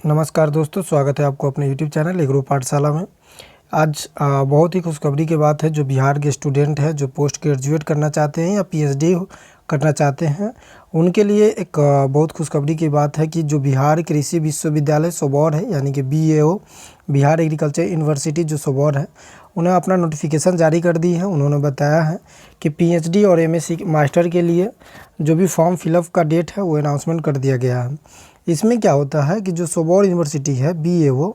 नमस्कार दोस्तों, स्वागत है आपको अपने YouTube चैनल एग्रो पाठशाला में। आज बहुत ही खुशखबरी की बात है। जो बिहार के स्टूडेंट हैं, जो पोस्ट ग्रेजुएट करना चाहते हैं या पीएचडी करना चाहते हैं, उनके लिए एक बहुत खुशखबरी की बात है कि जो बिहार कृषि विश्वविद्यालय सोबौर है, यानी कि BAO बिहार एग्रीकल्चर यूनिवर्सिटी जो सोबौर है, उन्हें अपना नोटिफिकेशन जारी कर दी है। उन्होंने बताया है कि पीएचडी और MSc मास्टर के लिए जो भी फॉर्म फिलअप का डेट है वो अनाउंसमेंट कर दिया गया है। इसमें क्या होता है कि जो सोबौर यूनिवर्सिटी है BAO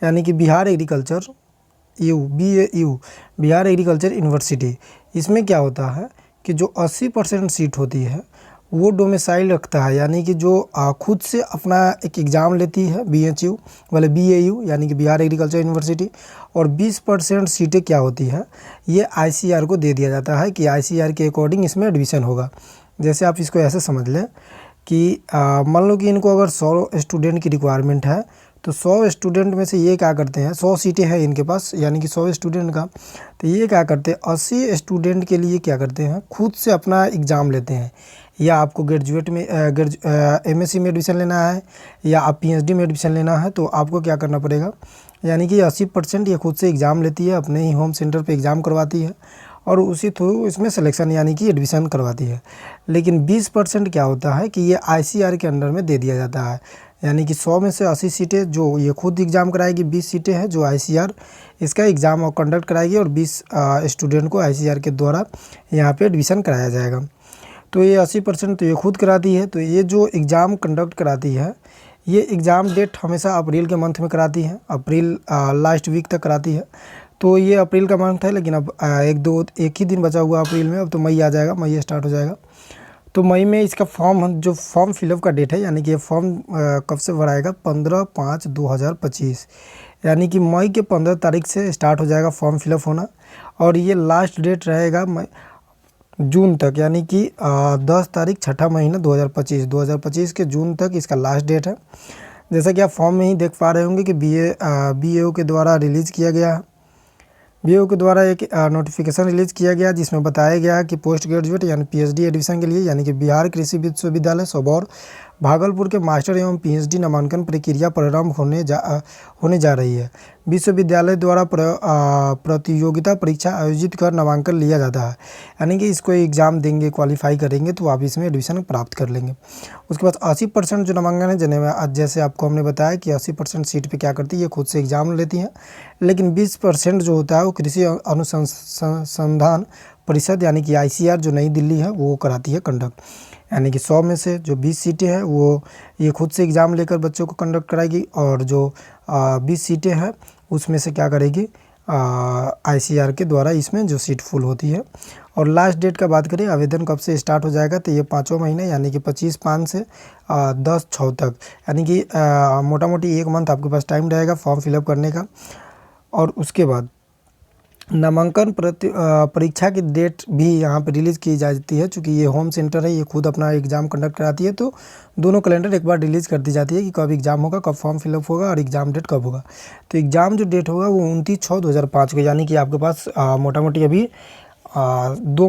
यानी कि Bihar agriculture BAU Bihar agriculture university, इसमें क्या होता है कि जो 80% सीट होती है वो डोमिसाइल रखता है, यानी कि जो खुद से अपना एक एग्ज़ाम लेती है BHU वाले BAU यानी कि बिहार एग्रीकल्चर यूनिवर्सिटी। और 20% सीटें क्या होती है, ये ICR को दे दिया जाता है कि ICR के अकॉर्डिंग इसमें एडमिशन होगा। जैसे आप इसको ऐसे समझ लें कि मान लो कि इनको अगर 100 स्टूडेंट की रिक्वायरमेंट है, तो 100 स्टूडेंट में से ये क्या करते हैं, 100 सीटें हैं इनके पास, यानी कि 100 स्टूडेंट का, तो ये क्या करते हैं 80 स्टूडेंट के लिए क्या करते हैं, खुद से अपना एग्ज़ाम लेते हैं। या आपको ग्रेजुएट में MSc में एडमिशन लेना है या आप PhD में एडमिशन लेना है, तो आपको क्या करना पड़ेगा, यानी कि 80% ये खुद से एग्ज़ाम लेती है, अपने ही होम सेंटर पे एग्ज़ाम करवाती है और उसी थ्रू इसमें सिलेक्शन यानी कि एडमिशन करवाती है। लेकिन 20% क्या होता है कि ये ICR के अंडर में दे दिया जाता है, यानी कि 100 में से 80 सीटें जो ये खुद एग्ज़ाम कराएगी, 20 सीटें हैं जो ICR इसका एग्ज़ाम और कंडक्ट कराएगी और 20 स्टूडेंट को ICR के द्वारा यहाँ पे एडमिशन कराया जाएगा। तो ये 80% तो ये खुद कराती है। तो ये जो एग्ज़ाम कंडक्ट कराती है, ये एग्ज़ाम डेट हमेशा अप्रैल के मंथ में कराती है, अप्रैल लास्ट वीक तक कराती है। तो ये अप्रैल का मंथ है, लेकिन अब एक ही दिन बचा हुआ अप्रैल में, अब तो मई आ जाएगा, मई स्टार्ट हो जाएगा। तो मई में इसका जो फॉर्म फिलअप का डेट है, यानी कि ये फॉर्म कब से भराएगा, 15/5/2025, यानी कि मई के 15 तारीख से स्टार्ट हो जाएगा फॉर्म फिलअप होना। और ये लास्ट डेट रहेगा जून तक, यानी कि 10 तारीख 6ठा महीना 2025 के जून तक इसका लास्ट डेट है। जैसा कि आप फॉर्म में ही देख पा रहे होंगे कि BAO के द्वारा रिलीज़ किया गया है। BAO के द्वारा एक नोटिफिकेशन रिलीज़ किया गया जिसमें बताया गया कि पोस्ट ग्रेजुएट यानी PhD एडमिशन के लिए, यानी कि बिहार कृषि विश्वविद्यालय सोबौर भागलपुर के मास्टर एवं PhD नामांकन प्रक्रिया प्रारंभ होने जा रही है। विश्वविद्यालय द्वारा प्रतियोगिता परीक्षा आयोजित कर नामांकन लिया जाता है, यानी कि इसको एग्ज़ाम देंगे, क्वालिफाई करेंगे तो आप इसमें एडमिशन प्राप्त कर लेंगे। उसके बाद 80% जो नामांकन है, जिन्हें जैसे आपको हमने बताया कि 80% सीट पे क्या करती है, खुद से एग्ज़ाम लेती हैं। लेकिन 20% जो होता है वो कृषि अनुसंधान परिषद यानी कि ICR जो नई दिल्ली है वो कराती है कंडक्ट, यानी कि 100 में से जो 20 सीटें हैं वो ये खुद से एग्ज़ाम लेकर बच्चों को कंडक्ट कराएगी, और जो 20 सीटें हैं उसमें से क्या करेगी, ICR के द्वारा इसमें जो सीट फुल होती है। और लास्ट डेट का बात करें, आवेदन कब से स्टार्ट हो जाएगा, तो ये 5वां महीने यानी कि 25/5 से 10/6 तक, यानी कि मोटा मोटी 1 मंथ आपके पास टाइम रहेगा फॉर्म फिलअप करने का। और उसके बाद नामांकन परीक्षा की डेट भी यहाँ पे रिलीज़ की जाती है। चूँकि ये होम सेंटर है, ये खुद अपना एग्ज़ाम कंडक्ट कराती है, तो दोनों कैलेंडर एक बार रिलीज़ कर दी जाती है कि कब एग्ज़ाम होगा, कब फॉर्म फिलअप होगा और एग्ज़ाम डेट कब होगा। तो एग्ज़ाम जो डेट होगा वो 29/6/2005 को, यानी कि आपके पास मोटा मोटी अभी 2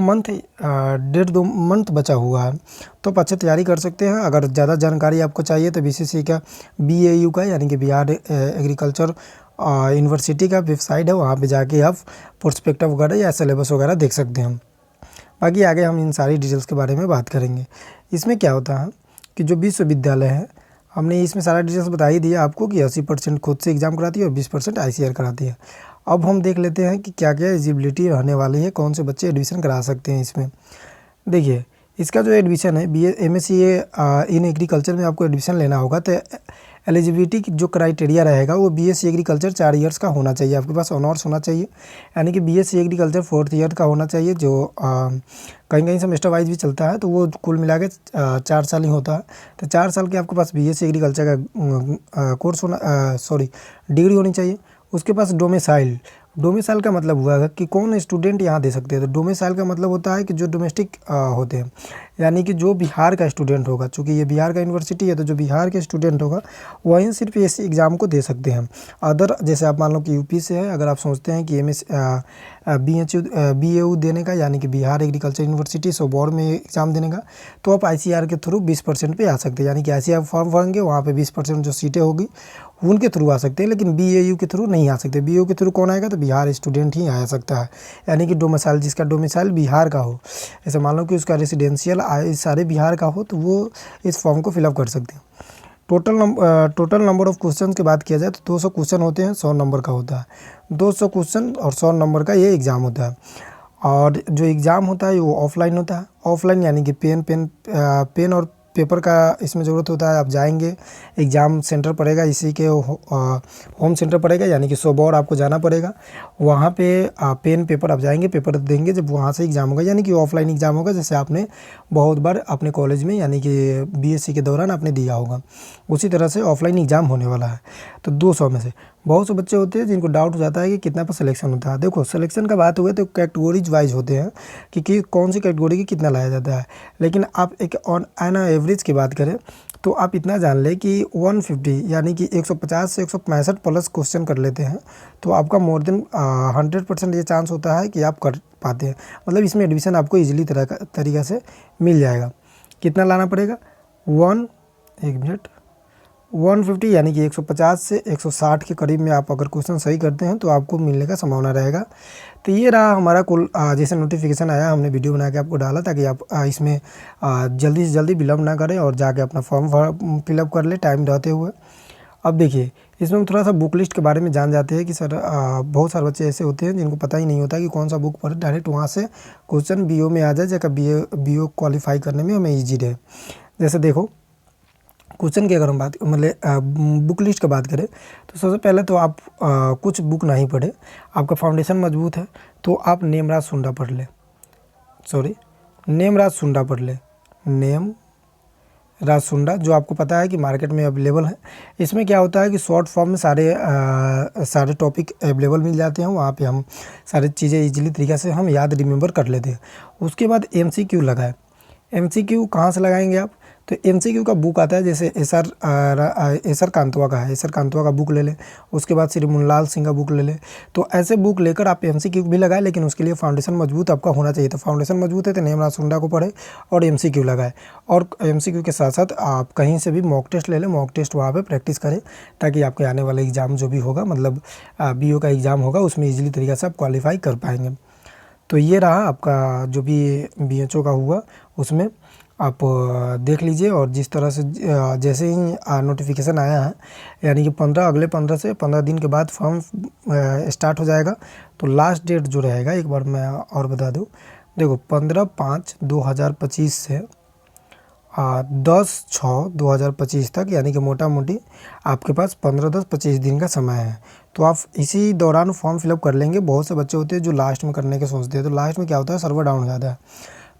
मंथ बचा हुआ है। तो आप अच्छे तैयारी कर सकते हैं। अगर ज़्यादा जानकारी आपको चाहिए तो BCC का BAU का यानी कि बिहार एग्रीकल्चर यूनिवर्सिटी का वेबसाइट है, वहाँ पे जाके आप प्रोस्पेक्टस वगैरह या सिलेबस वगैरह देख सकते हैं। बाकी आगे हम इन सारी डिटेल्स के बारे में बात करेंगे। इसमें क्या होता है कि जो विश्वविद्यालय है, हमने इसमें सारा डिटेल्स बता ही दिया आपको कि 80% खुद से एग्ज़ाम कराती है और 20% ICR कराती है। अब हम देख लेते हैं कि क्या क्या एलिजिबिलिटी रहने वाली है, कौन से बच्चे एडमिशन करा सकते हैं इसमें। देखिए, इसका जो एडमिशन है MSc इन एग्रीकल्चर में आपको एडमिशन लेना होगा, तो एलिजिबिलिटी की जो क्राइटेरिया रहेगा वो BSc एग्रीकल्चर 4 ईयर्स का होना चाहिए, आपके पास ऑनर्स होना चाहिए, यानी कि BSc एग्रीकल्चर 4th ईयर का होना चाहिए, जो कहीं कहीं सेमेस्टर वाइज भी चलता है, तो वो कुल मिला के 4 साल ही होता है। तो 4 साल के आपके पास BSc एग्रीकल्चर का कोर्स डिग्री होनी चाहिए। उसके पास डोमिसाइल का मतलब हुआ कि कौन स्टूडेंट यहाँ दे सकते हैं। तो डोमिसाइल का मतलब होता है कि जो डोमेस्टिक होते हैं, यानी कि जो बिहार का स्टूडेंट होगा, चूँकि ये बिहार का यूनिवर्सिटी है तो जो बिहार के स्टूडेंट होगा वहीं सिर्फ इस एग्ज़ाम को दे सकते हैं। अदर जैसे आप मान लो कि यूपी से है, अगर आप सोचते हैं कि BAU देने का, यानी कि बिहार एग्रीकल्चर यूनिवर्सिटी सोबौर में एग्ज़ाम देने का, तो आप ICAR के थ्रू 20% पे आ सकते हैं। यानी कि ICAR फॉर्म भरेंगे, वहाँ पे 20% जो सीटें होगी उनके थ्रू आ सकते हैं, लेकिन BAU के थ्रू नहीं आ सकते। BAU के थ्रू कौन आएगा? तो बिहार स्टूडेंट ही आ सकता है, यानी कि डोमिसाइल, जिसका डोमिसाइल बिहार का हो। जैसे मान लो कि उसका रेसिडेंशियल सारे बिहार का हो तो वो इस फॉर्म को फिलअप कर सकते हैं। टोटल नंबर ऑफ़ क्वेश्चन की बात किया जाए तो 200 क्वेश्चन होते हैं, 100 नंबर का होता है। 200 क्वेश्चन और 100 नंबर का ये एग्ज़ाम होता है। और जो एग्ज़ाम होता है वो ऑफलाइन होता है। ऑफलाइन यानी कि पेन और पेपर का इसमें ज़रूरत होता है। आप जाएंगे, एग्ज़ाम सेंटर पड़ेगा, इसी के होम सेंटर पड़ेगा, यानी कि सोबौर आपको जाना पड़ेगा। वहाँ पे पेन पेपर आप जाएंगे, पेपर देंगे, जब वहाँ से एग्ज़ाम होगा, यानी कि ऑफलाइन एग्ज़ाम होगा, जैसे आपने बहुत बार अपने कॉलेज में यानी कि BSc के दौरान आपने दिया होगा, उसी तरह से ऑफलाइन एग्ज़ाम होने वाला है। तो 200 में से बहुत से बच्चे होते हैं जिनको डाउट हो जाता है कि कितना पर सिलेक्शन होता है। देखो, सिलेक्शन का बात हुए तो कैटेगरीज वाइज होते हैं कि कौन सी कैटेगरी की कितना लाया जाता है, लेकिन आप एक ऑन एन एवरेज की बात करें तो आप इतना जान लें कि 150 यानी कि 150 से 165 प्लस क्वेश्चन कर लेते हैं तो आपका मोर देन 100% ये चांस होता है कि आप कर पाते हैं। मतलब इसमें एडमिशन आपको ईजिली तरीक़ा से मिल जाएगा। कितना लाना पड़ेगा? 150 यानी कि 150 से 160 के करीब में आप अगर क्वेश्चन सही करते हैं तो आपको मिलने का संभावना रहेगा। तो ये रहा हमारा कुल जैसे नोटिफिकेशन आया, हमने वीडियो बना के आपको डाला ताकि आप इसमें जल्दी से जल्दी विलम्ब ना करें और जाके अपना फॉर्म फिलअप कर ले टाइम रहते हुए। अब देखिए, इसमें हम थोड़ा सा बुक लिस्ट के बारे में जान जाते हैं कि सर बहुत सारे बच्चे ऐसे होते हैं जिनको पता ही नहीं होता कि कौन सा बुक पढ़े, डायरेक्ट वहाँ से क्वेश्चन BO में आ जाए, जगह BO क्वालिफाई करने में हमें ईजी रहे। जैसे देखो, क्वेश्चन की अगर हम बात मतलब बुक लिस्ट की बात करें तो सबसे पहले तो आप कुछ बुक नहीं पढ़े, आपका फाउंडेशन मजबूत है तो आप नेमराज सुंडा पढ़ ले, नेमराज सुंडा पढ़ ले, नेमराज सुंडा, जो आपको पता है कि मार्केट में अवेलेबल है। इसमें क्या होता है कि शॉर्ट फॉर्म में सारे टॉपिक अवेलेबल मिल जाते हैं, वहाँ पे हम सारी चीज़ें ईजिली तरीक़े से हम याद रिमेंबर कर लेते हैं। उसके बाद MCQ लगाए। MCQ कहाँ से लगाएंगे आप? तो MCQ का बुक आता है, जैसे एसर कांतवा का है, एसर कांतवा का बुक ले लें। उसके बाद श्री मुन्नालाल सिंह का बुक ले लें। तो ऐसे बुक लेकर आप MCQ भी लगाए, लेकिन उसके लिए फाउंडेशन मजबूत आपका होना चाहिए। तो फाउंडेशन मजबूत है तो नेमराज सुंडा को पढ़े और MCQ लगाए। और MCQ के साथ साथ आप कहीं से भी मॉक टेस्ट ले लें, मॉक टेस्ट वहाँ पर प्रैक्टिस करें ताकि आपके आने वाला एग्ज़ाम जो भी होगा, मतलब BO का एग्ज़ाम होगा, उसमें ईजिली तरीक़े से आप क्वालिफाई कर पाएंगे। तो ये रहा आपका जो भी BHO का हुआ, उसमें आप देख लीजिए। और जिस तरह से जैसे ही नोटिफिकेशन आया है, यानी कि अगले 15 से 15 दिन के बाद फॉर्म स्टार्ट हो जाएगा। तो लास्ट डेट जो रहेगा, एक बार मैं और बता दूं, देखो 15/5/2025 से 10/6/2025 तक, यानी कि मोटा मोटी आपके पास 15-10-25 दिन का समय है। तो आप इसी दौरान फॉर्म फिलअप कर लेंगे। बहुत से बच्चे होते हैं जो लास्ट में करने के सोचते हैं, तो लास्ट में क्या होता है, सर्वर डाउन हो जाता है,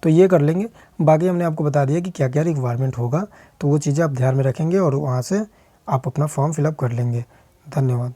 तो ये कर लेंगे। बाकी हमने आपको बता दिया कि क्या क्या रिक्वायरमेंट होगा, तो वो चीज़ें आप ध्यान में रखेंगे और वहाँ से आप अपना फॉर्म फिलअप कर लेंगे। धन्यवाद।